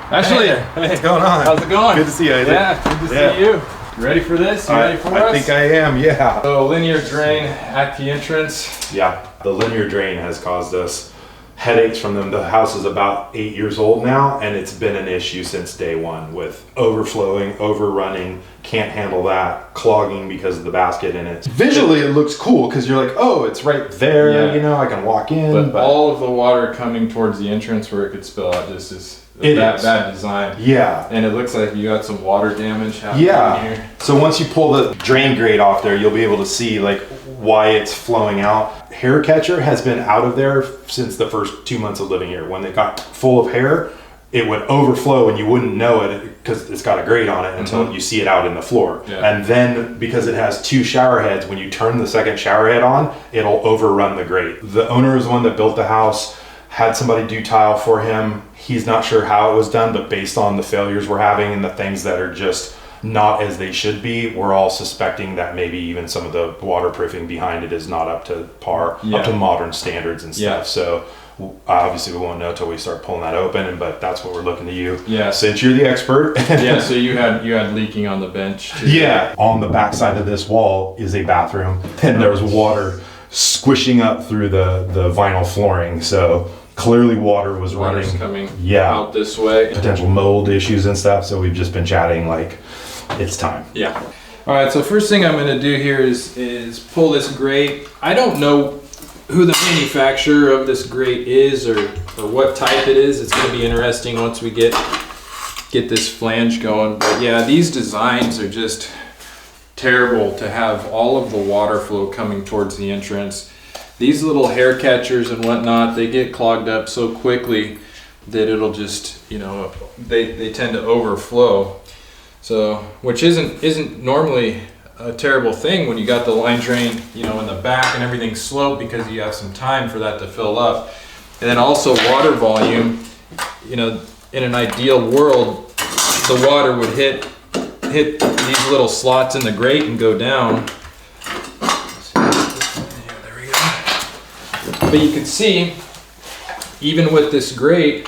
Ashley, hey, what's going on? How's it going? Good to see you, Isaac. Yeah, good to see you. You ready for this? You ready for us? I think I am, yeah. So linear drain at the entrance. Yeah, the linear drain has caused us headaches from them. The house is about 8 years old now, and it's been an issue since day one with overflowing, overrunning, can't handle that, clogging because of the basket in it. Visually, it looks cool because you're like, oh, it's right there, you know, I can walk in. But all of the water coming towards the entrance where it could spill out just is bad design. Yeah. And it looks like you got some water damage happening here. So once you pull the drain grate off there, you'll be able to see like why it's flowing out. Hair catcher has been out of there since the first 2 months of living here. When it got full of hair, it would overflow and you wouldn't know it because it's got a grate on it until you see it out in the floor. Yeah. And then because it has 2 shower heads, when you turn the second shower head on, it'll overrun the grate. The owner is the one that built the house, had somebody do tile for him. He's not sure how it was done, but based on the failures we're having and the things that are just not as they should be, we're all suspecting that maybe even some of the waterproofing behind it is not up to par, up to modern standards and stuff. So obviously we won't know until we start pulling that open, but that's what we're looking to you. Yeah. Since you're the expert. Yeah, so you had leaking on the bench too. Yeah. On the back side of this wall is a bathroom, and there's water squishing up through the vinyl flooring. So clearly water was running coming out this way. Potential mold issues and stuff. So we've just been chatting like it's time. Yeah. All right. So first thing I'm going to do here is pull this grate. I don't know who the manufacturer of this grate is or what type it is. It's going to be interesting once we get this flange going. But yeah, these designs are just terrible to have all of the water flow coming towards the entrance. These little hair catchers and whatnot, they get clogged up so quickly that it'll just, you know, they tend to overflow. So, which isn't normally a terrible thing when you got the line drain, you know, in the back and everything's sloped because you have some time for that to fill up. And then also water volume, you know, in an ideal world, the water would hit these little slots in the grate and go down. But you can see, even with this grate,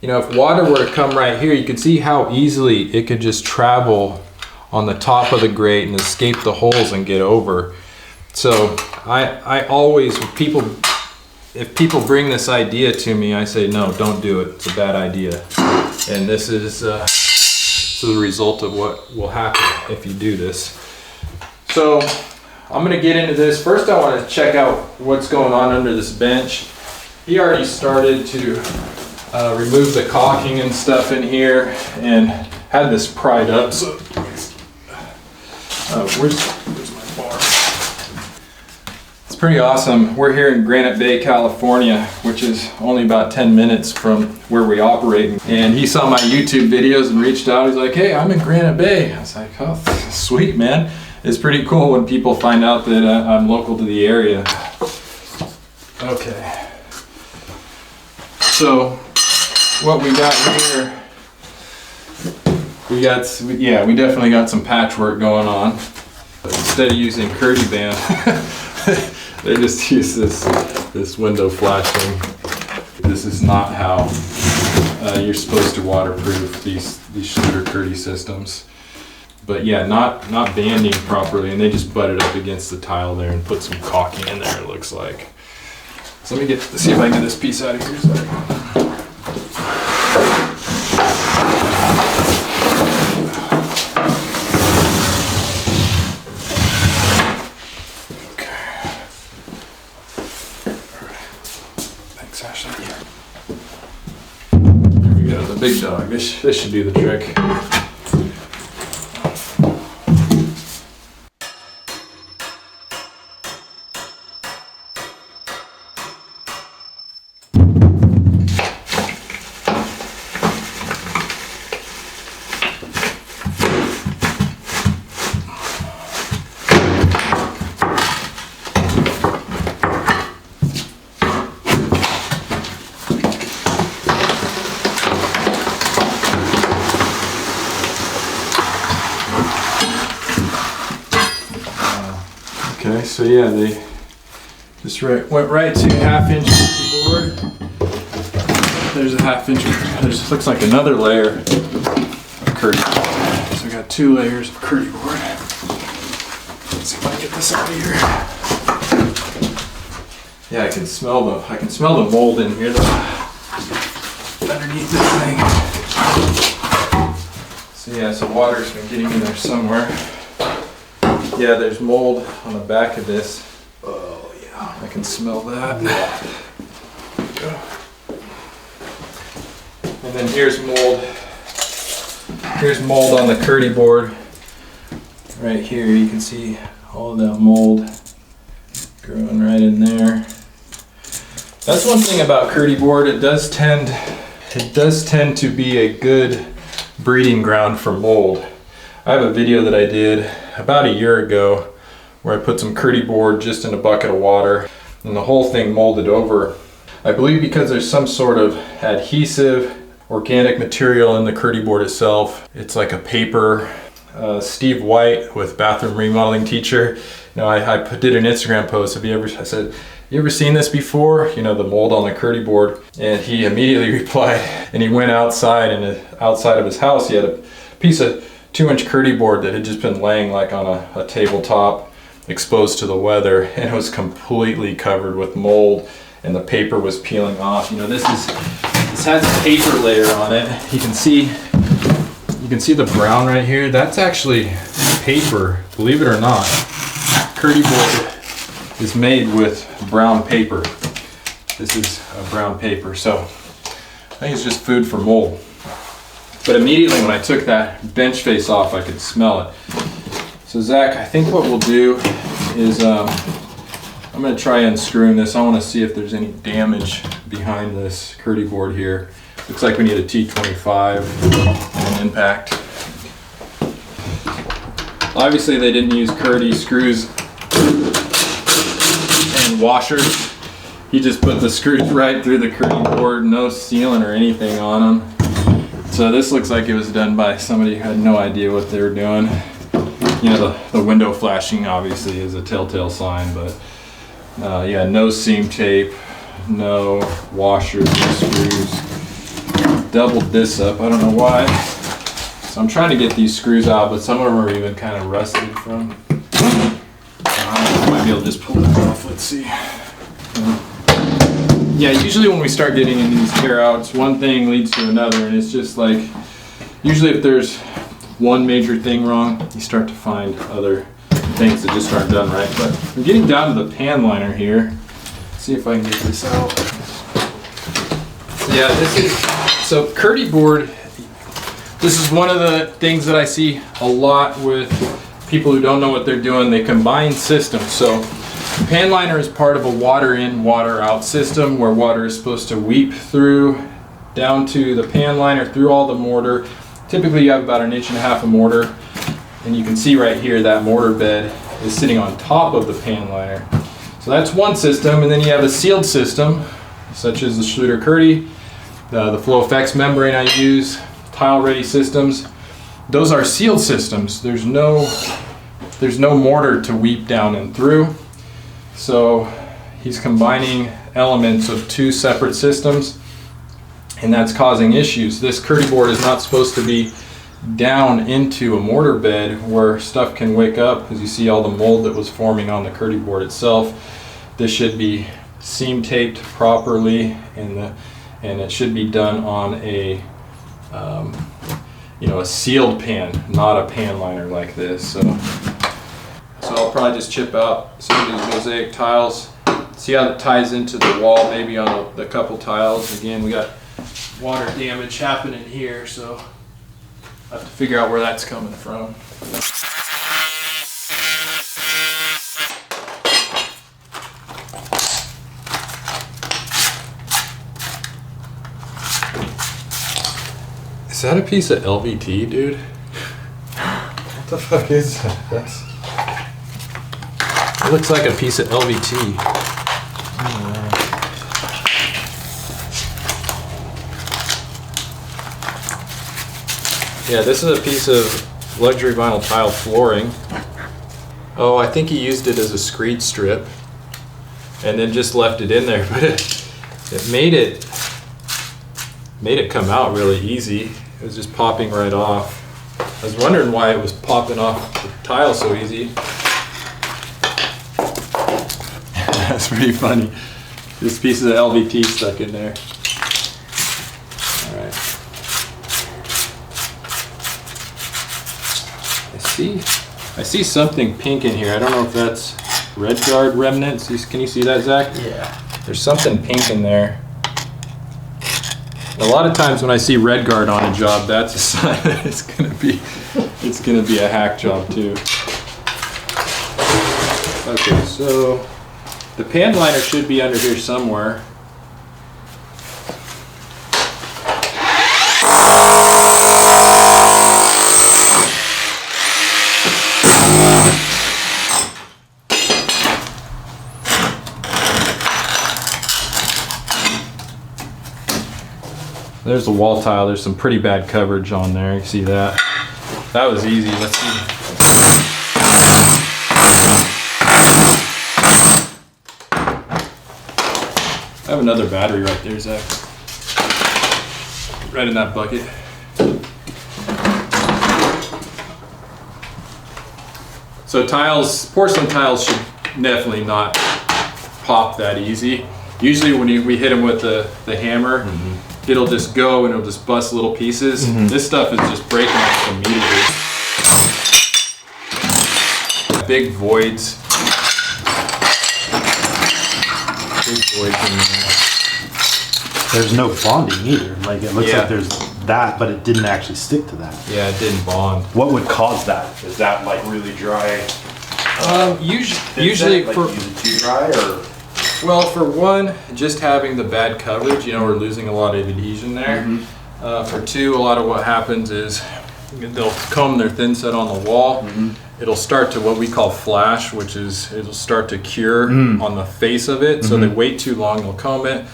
you know, if water were to come right here, you can see how easily it could just travel on the top of the grate and escape the holes and get over. So I always, if people bring this idea to me, I say, no, don't do it. It's a bad idea. And this is the result of what will happen if you do this. So I'm gonna get into this. First I wanna check out what's going on under this bench. He already started to remove the caulking and stuff in here and had this pried up. So where's my bar? It's pretty awesome. We're here in Granite Bay, California, which is only about 10 minutes from where we operate. And he saw my YouTube videos and reached out. He's like, hey, I'm in Granite Bay. I was like, oh, sweet, man. It's pretty cool when people find out that I'm local to the area. Okay. So what we got here, we definitely got some patchwork going on. But instead of using Kerdi band, they just use this window flashing. This is not how you're supposed to waterproof these Schluter Kerdi systems. But yeah, not banding properly, and they just butted up against the tile there and put some caulking in there, it looks like. So let me see if I can get this piece out of here. Okay. All right. Thanks, Ashley. There we go, the big dog. This should do the trick. Okay, so yeah, they just went right to 1/2 inch board. there's a 1/2 inch. There's looks like another layer of Kerdi board. So we got 2 layers of Kerdi board. Let's see if I can get this out of here. Yeah, I can smell the mold in here though, underneath this thing. So yeah, so water's been getting in there somewhere. Yeah, there's mold on the back of this. Oh yeah, I can smell that. And then here's mold. Here's mold on the Kerdi board. Right here, you can see all of that mold growing right in there. That's one thing about Kerdi board. It does tend to be a good breeding ground for mold. I have a video that I did about a year ago where I put some Kerdi board just in a bucket of water, and the whole thing molded over. I believe because there's some sort of adhesive organic material in the Kerdi board itself. It's like a paper. Steve White with Bathroom Remodeling Teacher, you know, I did an Instagram post. I said, you ever seen this before? You know, the mold on the Kerdi board. And he immediately replied, and he went outside, and outside of his house he had a piece of 2-inch Kerdi board that had just been laying like on a tabletop, exposed to the weather, and it was completely covered with mold, and the paper was peeling off. You know, this has a paper layer on it. You can see the brown right here. That's actually paper, believe it or not. Kerdi board is made with brown paper. This is a brown paper, so I think it's just food for mold. But immediately when I took that bench face off, I could smell it. So Zach, I think what we'll do is I'm going to try unscrewing this. I want to see if there's any damage behind this Kerdi board here. Looks like we need a T25 and an impact. Obviously they didn't use Kerdi screws and washers. He just put the screws right through the Kerdi board, no sealant or anything on them. So this looks like it was done by somebody who had no idea what they were doing. You know, the window flashing obviously is a telltale sign, but yeah, no seam tape, no washers, no screws. Doubled this up, I don't know why. So I'm trying to get these screws out, but some of them are even kind of rusted from. I might be able to just pull that off, let's see. Yeah, usually when we start getting into these tear outs, one thing leads to another, and it's just like, usually if there's one major thing wrong, you start to find other things that just aren't done right. But I'm getting down to the pan liner here. Let's see if I can get this out. Yeah, so Kerdi board, this is one of the things that I see a lot with people who don't know what they're doing. They combine systems. So pan liner is part of a water in, water out system where water is supposed to weep through down to the pan liner through all the mortar. Typically you have about 1.5 inches of mortar, and you can see right here that mortar bed is sitting on top of the pan liner. So that's one system, and then you have a sealed system such as the Schluter Kerdi, the flow effects membrane I use, tile ready systems. Those are sealed systems. There's no mortar to weep down and through. So he's combining elements of 2 separate systems, and that's causing issues. This Kerdi board is not supposed to be down into a mortar bed where stuff can wake up, because you see all the mold that was forming on the Kerdi board itself. This should be seam taped properly, and it should be done on a a sealed pan, not a pan liner like this. So I'll probably just chip out some of these mosaic tiles, see how that ties into the wall, maybe on the couple tiles. Again, we got water damage happening here, so I have to figure out where that's coming from. Is that a piece of LVT, dude? What the fuck is that? It looks like a piece of LVT. Yeah, this is a piece of luxury vinyl tile flooring. Oh, I think he used it as a screed strip and then just left it in there, but it made it made it come out really easy. It was just popping right off. I was wondering why it was popping off the tile so easy. That's pretty funny. This piece of LVT stuck in there. All right. I see something pink in here. I don't know if that's Redgard remnants. Can you see that, Zach? Yeah. There's something pink in there. A lot of times when I see Redgard on a job, that's a sign that it's gonna be a hack job too. Okay, so the pan liner should be under here somewhere. There's the wall tile. There's some pretty bad coverage on there. You see that? That was easy. Let's see. I have another battery right there, Zach. Right in that bucket. So tiles, porcelain tiles should definitely not pop that easy. Usually when we hit them with the hammer, it'll just go and it'll just bust little pieces. This stuff is just breaking up immediately. Big voids. Big voids in there. There's no bonding either. Like it looks Yeah. like there's that, but it didn't actually stick to that. Yeah, it didn't bond. What would cause that? Is that like really dry? Usually like, for is it too dry or? well, for one, just having the bad coverage, you know, we're losing a lot of adhesion there. For two, a lot of what happens is they'll comb their thinset on the wall. It'll start to what we call flash, which is it'll start to cure on the face of it. So they wait too long, they'll comb it.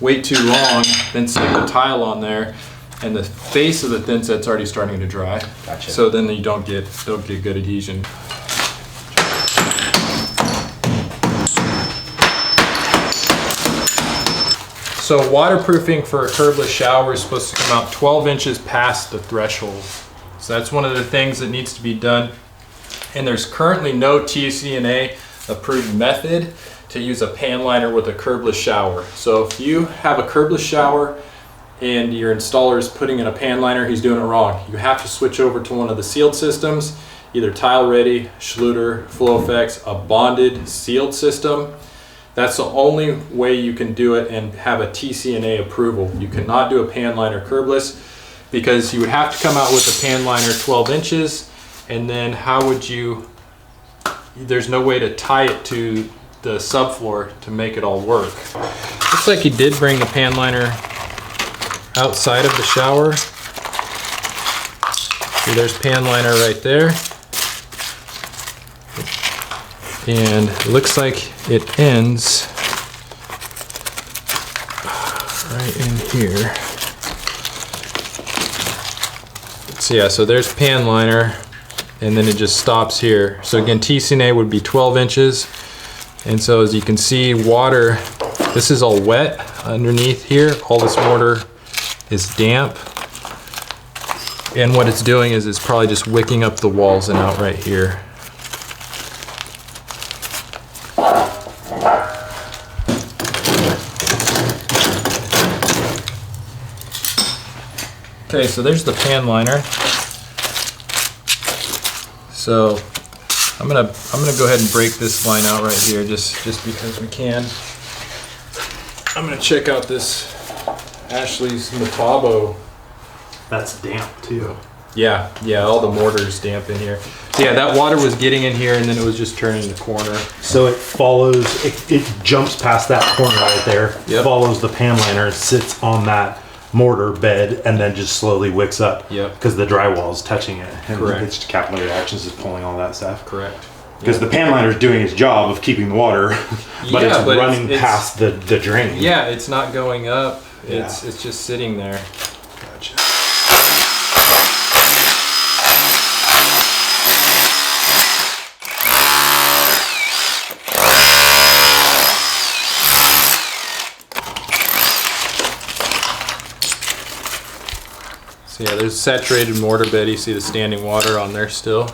Wait too long, then stick the tile on there, and the face of the thinset's already starting to dry. Gotcha. So then you don't get good adhesion. So waterproofing for a curbless shower is supposed to come out 12 inches past the threshold. So that's one of the things that needs to be done. And there's currently no TCNA approved method to use a pan liner with a curbless shower. So if you have a curbless shower and your installer is putting in a pan liner, he's doing it wrong. You have to switch over to one of the sealed systems, either Tile Redi, Schluter, Flow Effects, a bonded sealed system. That's the only way you can do it and have a TCNA approval. You cannot do a pan liner curbless because you would have to come out with a pan liner 12 inches, and then how would you, there's no way to tie it to the subfloor to make it all work. Looks like he did bring the pan liner outside of the shower. See, there's pan liner right there. And it looks like it ends right in here. So yeah, so there's pan liner, and then it just stops here. So again, TCNA would be 12 inches. And so as you can see, water, this is all wet underneath here. All this mortar is damp. And what it's doing is it's probably just wicking up the walls and out right here. Okay, so there's the pan liner. So I'm gonna go ahead and break this line out right here, just because we can. I'm gonna check out this Ashley's Metabo. That's damp too. Yeah, all the mortar is damp in here. So yeah, that water was getting in here and then it was just turning the corner. So it follows, it jumps past that corner right there, Yep. follows the pan liner, sits on that mortar bed, and then just slowly wicks up. Yep. Because the drywall is touching it. And Correct. it's capillary actions is pulling all that stuff. Correct. Because the pan liner is doing its job of keeping the water, but Yeah, it's but running it's- past the drain. Yeah, it's not going up. It's Yeah. it's just sitting there. Gotcha. So yeah, there's saturated mortar bed. You see the standing water on there still.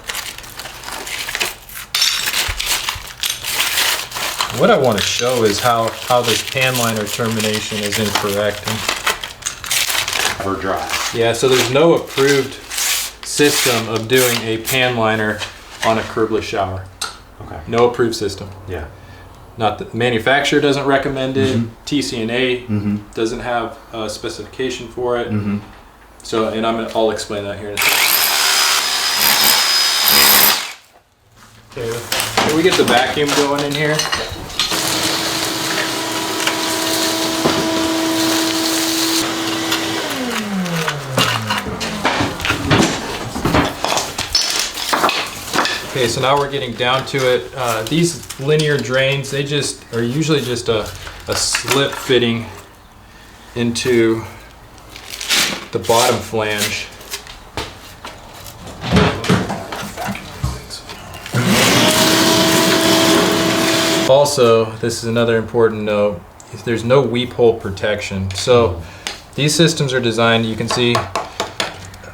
What I want to show is how this pan liner termination is incorrect. Or dry. Yeah, so there's no approved system of doing a pan liner on a curbless shower. Okay. No approved system. Yeah. Not the manufacturer doesn't recommend it. TCNA doesn't have a specification for it. So, and I'll explain that here in a second. Okay, can we get the vacuum going in here? Okay, so now we're getting down to it. These linear drains, they just are usually just a slip fitting into the bottom flange. Also, this is another important note, there's no weep hole protection. So these systems are designed, you can see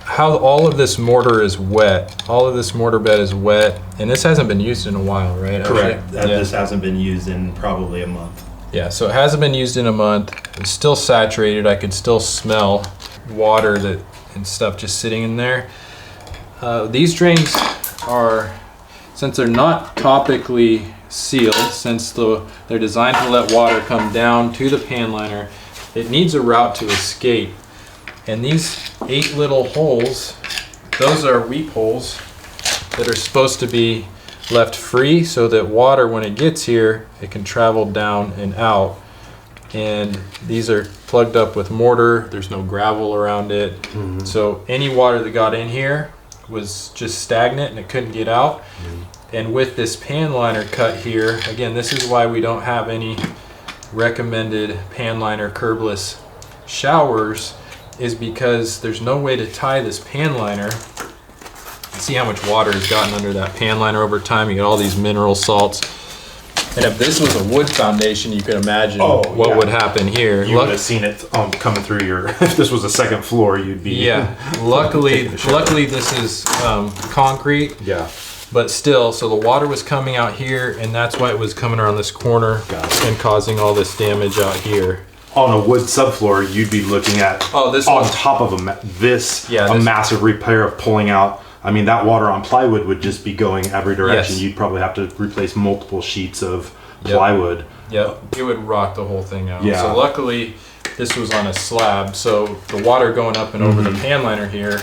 how all of this mortar is wet. All of this mortar bed is wet, and this hasn't been used in a while, right? Correct. This hasn't been used in probably a month. Yeah, so it hasn't been used in a month. It's still saturated. I could still smell water and stuff just sitting in there. These drains are, since they're not topically sealed, since they're designed to let water come down to the pan liner, it needs a route to escape. And these 8 little holes, those are weep holes that are supposed to be left free so that water, when it gets here, it can travel down and out. And these are plugged up with mortar. There's no gravel around it. So any water that got in here was just stagnant and it couldn't get out. And with this pan liner cut here, again, this is why we don't have any recommended pan liner curbless showers, is because there's no way to tie this pan liner. See how much water has gotten under that pan liner over time. You get all these mineral salts. And if this was a wood foundation, you could imagine what would happen here. You would have seen it coming through your, if this was a second floor, you'd be. Yeah, luckily this is concrete. Yeah. But still, so the water was coming out here, and that's why it was coming around this corner and causing all this damage out here. On a wood subfloor, you'd be looking at this on one. top of a massive repair of pulling out. I mean, that water on plywood would just be going every direction. Yes. You'd probably have to replace multiple sheets of plywood. Yep, it would rot the whole thing out. Yeah. So luckily, this was on a slab, so the water going up and over the pan liner here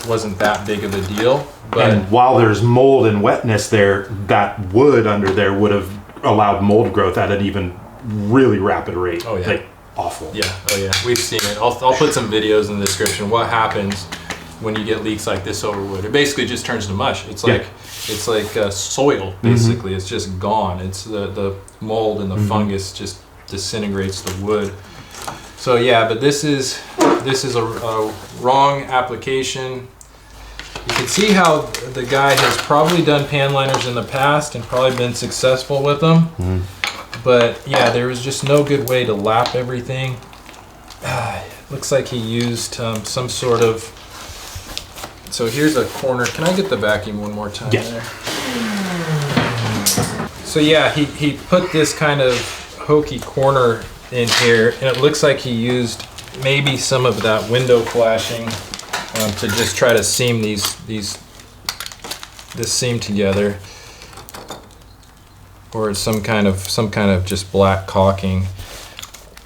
wasn't that big of a deal. But And while there's mold and wetness there, that wood under there would have allowed mold growth at an even really rapid rate. Oh, yeah. Like, awful. yeah, oh yeah, we've seen it. I'll put some videos in the description. What happens when you get leaks like this over wood? It basically just turns to mush. It's like soil basically. It's just gone. It's the mold and the fungus just disintegrates the wood. So yeah, but this is a wrong application. You can see how the guy has probably done pan liners in the past and probably been successful with them. But yeah, there was just no good way to lap everything. Looks like he used some sort of. So here's a corner. Can I get the vacuum one more time there? So yeah, he put this kind of hokey corner in here, and it looks like he used maybe some of that window flashing to just try to seam this seam together, or some kind of just black caulking.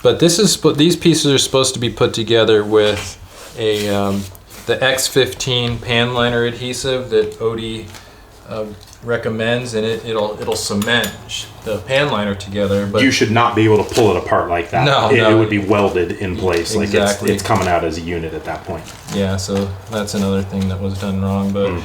But these pieces are supposed to be put together with a the X15 pan liner adhesive that Wedi recommends, and it'll cement the pan liner together. But you should not be able to pull it apart like that. No, it would be welded in place. Exactly. Like it's coming out as a unit at that point. Yeah, so that's another thing that was done wrong. But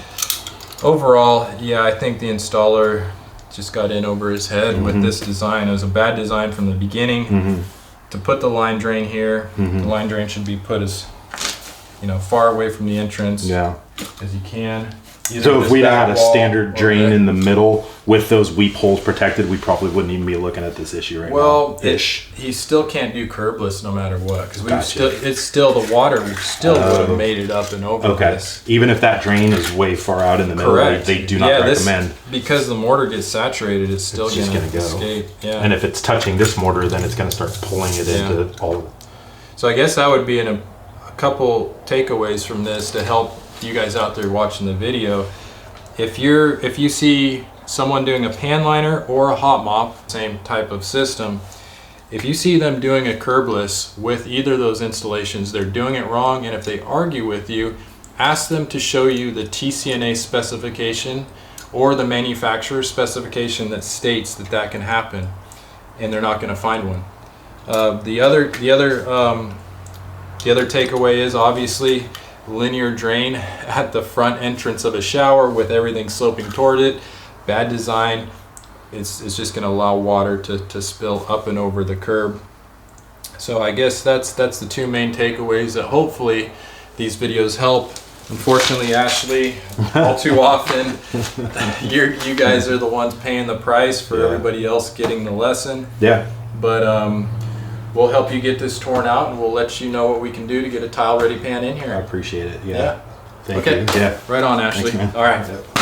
overall, yeah, I think the installer just got in over his head with this design. It was a bad design from the beginning. To put the line drain here, the line drain should be put as far away from the entrance as you can. So if this we'd back had a wall standard or drain the- in the middle with those weep holes protected, we probably wouldn't even be looking at this issue right Well, now. Ish. he still can't do curbless no matter what, because Gotcha. it's still the water still would have made it up and over Okay. this. Even if that drain is way far out in the middle, Correct. they do not recommend. Because the mortar gets saturated, it's still It's just going to gonna go. escape. Yeah. And if it's touching this mortar, then it's going to start pulling it Yeah. into all. So I guess that would be a couple takeaways from this to help you guys out there watching the video. If you see someone doing a pan liner or a hot mop, same type of system, if you see them doing a curbless with either of those installations, they're doing it wrong. And if they argue with you, ask them to show you the TCNA specification or the manufacturer specification that states that that can happen, and they're not going to find one. The other takeaway is obviously linear drain at the front entrance of a shower with everything sloping toward it. Bad design. It's just going to allow water to spill up and over the curb. So I guess that's the two main takeaways that hopefully these videos help. Unfortunately, Ashley, all too often, you guys are the ones paying the price for everybody else getting the lesson. Yeah. But we'll help you get this torn out, and we'll let you know what we can do to get a tile ready pan in I here. appreciate it. Yeah. Thank Okay. you. Yeah. Right on, Ashley. Thanks, man. All right.